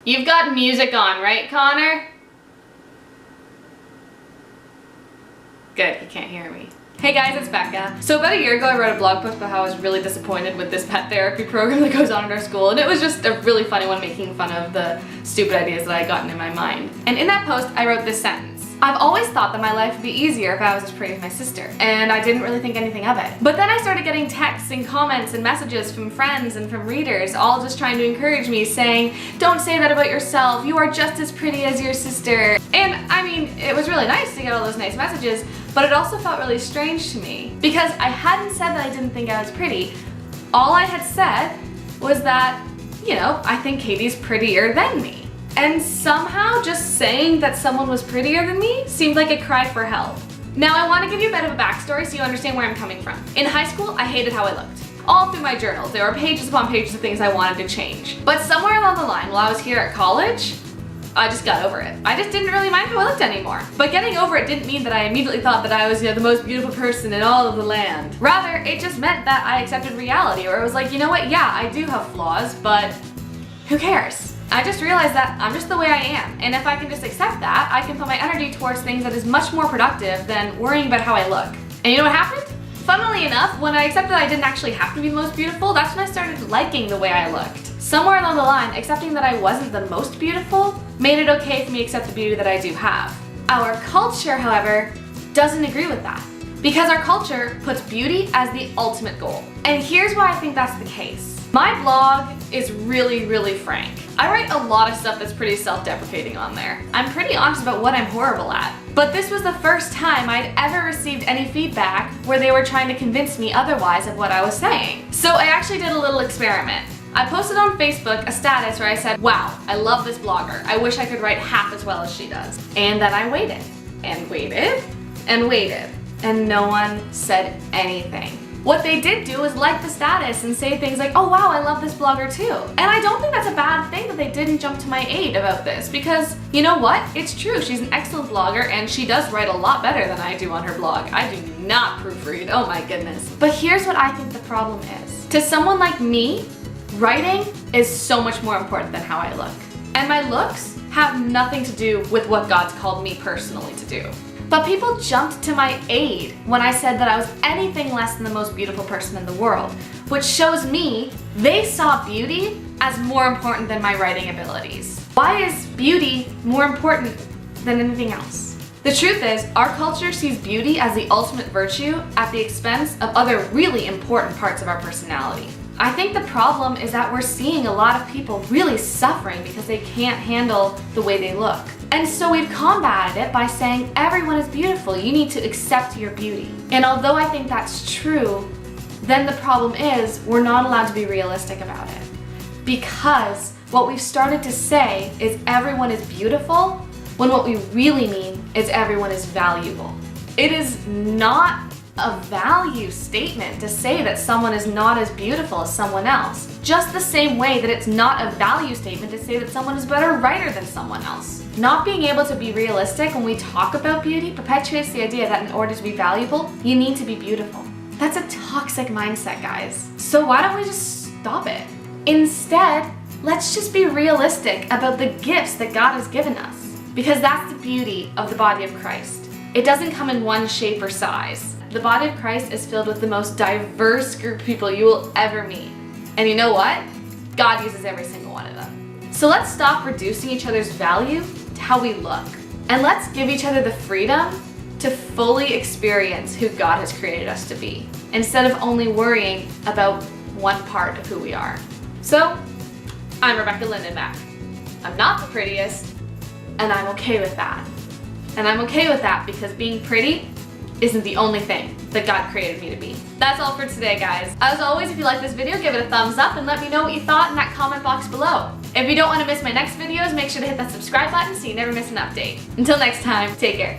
You've got music on, right, Connor? Good, he can't hear me. Hey guys, it's Becca. So about a year ago I wrote a blog post about how I was really disappointed with this pet therapy program that goes on at our school, and it was just a really funny one making fun of the stupid ideas that I had gotten in my mind. And in that post I wrote this sentence. I've always thought that my life would be easier if I was as pretty as my sister, and I didn't really think anything of it. But then I started getting texts and comments and messages from friends and from readers, all just trying to encourage me, saying, don't say that about yourself, you are just as pretty as your sister. And I mean, it was really nice to get all those nice messages, but it also felt really strange to me, because I hadn't said that I didn't think I was pretty. All I had said was that, you know, I think Katie's prettier than me. And somehow just saying that someone was prettier than me seemed like a cry for help. Now I want to give you a bit of a backstory so you understand where I'm coming from. In high school, I hated how I looked. All through my journals, there were pages upon pages of things I wanted to change. But somewhere along the line, while I was here at college, I just got over it. I just didn't really mind how I looked anymore. But getting over it didn't mean that I immediately thought that I was, you know, the most beautiful person in all of the land. Rather, it just meant that I accepted reality, or it was like, you know what, yeah, I do have flaws, but who cares? I just realized that I'm just the way I am, and if I can just accept that, I can put my energy towards things that is much more productive than worrying about how I look. And you know what happened? Funnily enough, when I accepted that I didn't actually have to be the most beautiful, that's when I started liking the way I looked. Somewhere along the line, accepting that I wasn't the most beautiful made it okay for me to accept the beauty that I do have. Our culture, however, doesn't agree with that, because our culture puts beauty as the ultimate goal. And here's why I think that's the case. My blog is really frank. I write a lot of stuff that's pretty self-deprecating on there. I'm pretty honest about what I'm horrible at. But this was the first time I'd ever received any feedback where they were trying to convince me otherwise of what I was saying. So I actually did a little experiment. I posted on Facebook a status where I said, wow, I love this blogger. I wish I could write half as well as she does. And then I waited, and waited, and waited, and no one said anything. What they did do is like the status and say things like, oh wow, I love this blogger too. And I don't think that's a bad thing that they didn't jump to my aid about this, because you know what? It's true, she's an excellent blogger and she does write a lot better than I do on her blog. I do not proofread, oh my goodness. But here's what I think the problem is. To someone like me, writing is so much more important than how I look. And my looks have nothing to do with what God's called me personally to do. But people jumped to my aid when I said that I was anything less than the most beautiful person in the world, which shows me they saw beauty as more important than my writing abilities. Why is beauty more important than anything else? The truth is, our culture sees beauty as the ultimate virtue at the expense of other really important parts of our personality. I think the problem is that we're seeing a lot of people really suffering because they can't handle the way they look. And so we've combated it by saying everyone is beautiful, you need to accept your beauty. And although I think that's true, then the problem is we're not allowed to be realistic about it. Because what we've started to say is everyone is beautiful, when what we really mean is everyone is valuable. It is not a value statement to say that someone is not as beautiful as someone else. Just the same way that it's not a value statement to say that someone is a better writer than someone else. Not being able to be realistic when we talk about beauty perpetuates the idea that in order to be valuable, you need to be beautiful. That's a toxic mindset, guys. So why don't we just stop it? Instead, let's just be realistic about the gifts that God has given us. Because that's the beauty of the body of Christ. It doesn't come in one shape or size. The body of Christ is filled with the most diverse group of people you will ever meet. And you know what? God uses every single one of them. So let's stop reducing each other's value to how we look. And let's give each other the freedom to fully experience who God has created us to be, instead of only worrying about one part of who we are. So, I'm Rebecca Lindenbach. I'm not the prettiest, and I'm okay with that. And I'm okay with that because being pretty isn't the only thing that God created me to be. That's all for today, guys. As always, if you like this video, give it a thumbs up and let me know what you thought in that comment box below. If you don't want to miss my next videos, make sure to hit that subscribe button so you never miss an update. Until next time, take care.